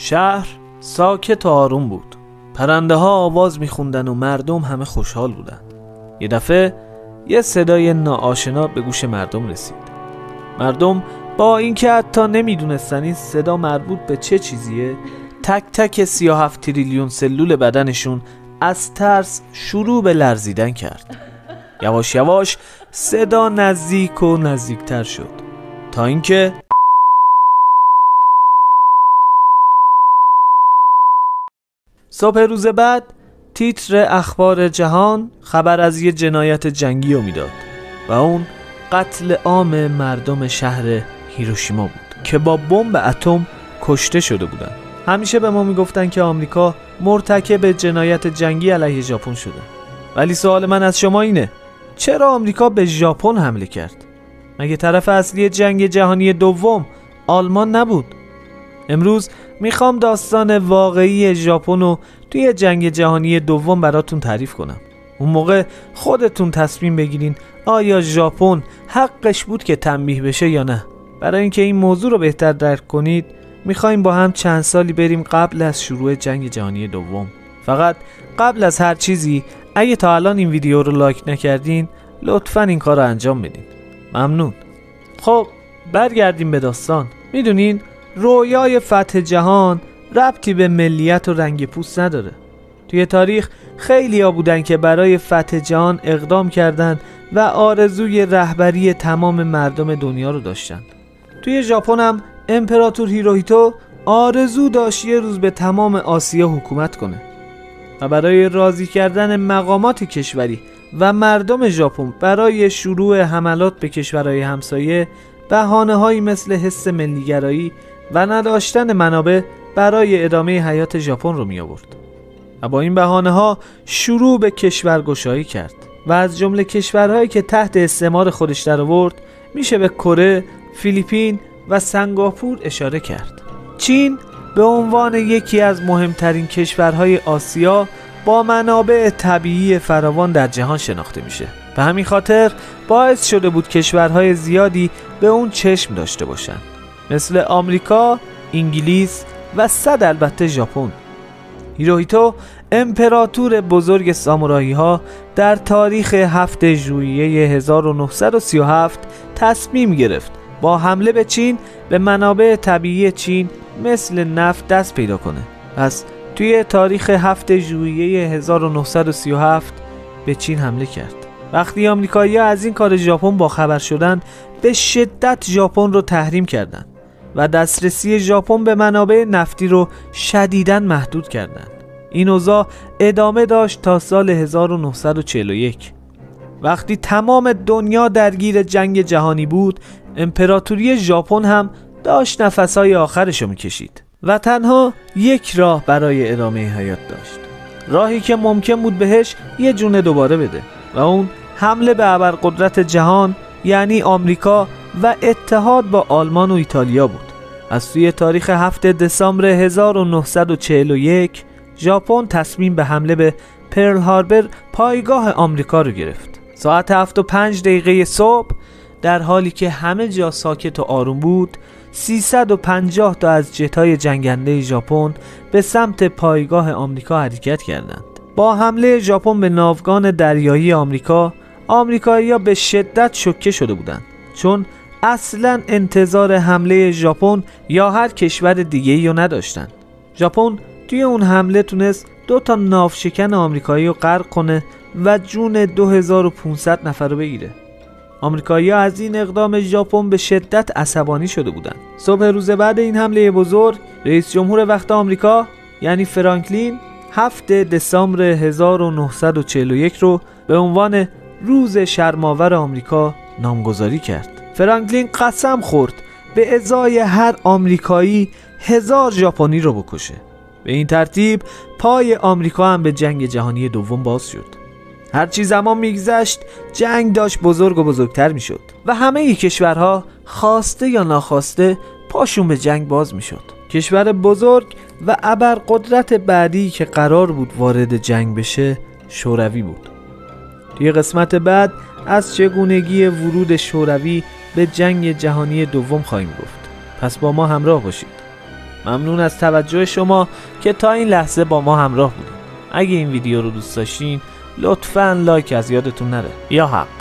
شهر ساکت و آروم بود. پرنده ها آواز میخوندن و مردم همه خوشحال بودن. یه دفعه یه صدای ناآشنا به گوش مردم رسید. مردم با اینکه حتی نمیدونستن این صدا مربوط به چه چیزیه، تک تک 37 تریلیون سلول بدنشون از ترس شروع به لرزیدن کرد. یواش یواش صدا نزدیک و نزدیکتر شد تا اینکه صبح روز بعد تیتر اخبار جهان خبر از یه جنایت جنگی رو میداد و اون قتل عام مردم شهر هیروشیما بود که با بمب اتم کشته شده بودن. همیشه به ما میگفتن که آمریکا مرتکب جنایت جنگی علیه ژاپن شده، ولی سوال من از شما اینه: چرا آمریکا به ژاپن حمله کرد؟ مگه طرف اصلی جنگ جهانی دوم آلمان نبود؟ امروز میخوام داستان واقعی ژاپن رو توی جنگ جهانی دوم براتون تعریف کنم. اون موقع خودتون تصمیم بگیرین آیا ژاپن حقش بود که تنبیه بشه یا نه. برای اینکه این موضوع رو بهتر درک کنید میخوایم با هم چند سالی بریم قبل از شروع جنگ جهانی دوم. فقط قبل از هر چیزی اگه تا الان این ویدیو رو لایک نکردین لطفاً این کار رو انجام بدین. ممنون. خب برگردیم به داستان. میدونین رویای فتح جهان ربطی به ملیت و رنگ پوست نداره. توی تاریخ خیلیا بودن که برای فتح جهان اقدام کردند و آرزوی رهبری تمام مردم دنیا رو داشتن. توی ژاپن هم امپراتور هیروهیتو آرزو داشت یه روز به تمام آسیا حکومت کنه و برای راضی کردن مقامات کشوری و مردم ژاپن برای شروع حملات به کشورهای همسایه بهانه‌هایی مثل حس ملی‌گرایی و نداشتن منابع برای ادامه حیات ژاپن رو می آورد و با این بهانه‌ها شروع به کشورگشایی کرد و از جمله کشورهایی که تحت استعمار خودش در آورد میشه به کره، فیلیپین و سنگاپور اشاره کرد. چین به عنوان یکی از مهمترین کشورهای آسیا با منابع طبیعی فراوان در جهان شناخته میشه. به همین خاطر باعث شده بود کشورهای زیادی به اون چشم داشته باشن، مثل آمریکا، انگلیس و البته ژاپن. هیروهیتو امپراتور بزرگ سامورایی ها در تاریخ 7 ژوئیه 1937 تصمیم گرفت با حمله به چین به منابع طبیعی چین مثل نفت دست پیدا کنه. پس توی تاریخ 7 ژوئیه 1937 به چین حمله کرد. وقتی آمریکایی‌ها از این کار ژاپن با خبر شدند به شدت ژاپن رو تحریم کردند و دسترسی ژاپن به منابع نفتی رو شدیداً محدود کردند. این اوضاع ادامه داشت تا سال 1941. وقتی تمام دنیا درگیر جنگ جهانی بود، امپراتوری ژاپن هم داشت نفسهای آخرشو میکشید و تنها یک راه برای ادامه حیات داشت، راهی که ممکن بود بهش یه جون دوباره بده و اون حمله به ابرقدرت جهان یعنی آمریکا و اتحاد با آلمان و ایتالیا بود. از سوی تاریخ 7 دسامبر 1941 ژاپن تصمیم به حمله به پرل هاربر پایگاه آمریکا رو گرفت. ساعت 7:05 صبح در حالی که همه جا ساکت و آروم بود 350 تا از جت‌های جنگنده ژاپن به سمت پایگاه آمریکا حرکت کردند. با حمله ژاپن به ناوگان دریایی آمریکا، آمریکایی‌ها به شدت شوکه شده بودند، چون اصلاً انتظار حمله ژاپن یا هر کشور دیگه‌ای رو نداشتن. ژاپن توی اون حمله تونست 2 تا ناوشکن آمریکایی رو غرق کنه و جون 2500 نفر رو بگیره. آمریکایی‌ها از این اقدام ژاپن به شدت عصبانی شده بودند. صبح روز بعد این حمله بزرگ، رئیس جمهور وقت آمریکا یعنی فرانکلین 7 دسامبر 1941 رو به عنوان روز شرم‌آور آمریکا نامگذاری کرد. فرانکلین قسم خورد به ازای هر آمریکایی 1000 ژاپنی رو بکشه. به این ترتیب پای آمریکا هم به جنگ جهانی دوم باز شد. هرچی زمان میگذشت جنگ داشت بزرگ و بزرگتر میشد و همه کشورها خواسته یا ناخواسته پاشون به جنگ باز میشد. کشور بزرگ و ابرقدرت بعدی که قرار بود وارد جنگ بشه شوروی بود. توی قسمت بعد از چگونگی ورود شوروی به جنگ جهانی دوم خواهیم گفت. پس با ما همراه باشید. ممنون از توجه شما که تا این لحظه با ما همراه بودید. اگه این ویدیو رو دوست داشتین لطفاً لایک از یادتون نره. یا حق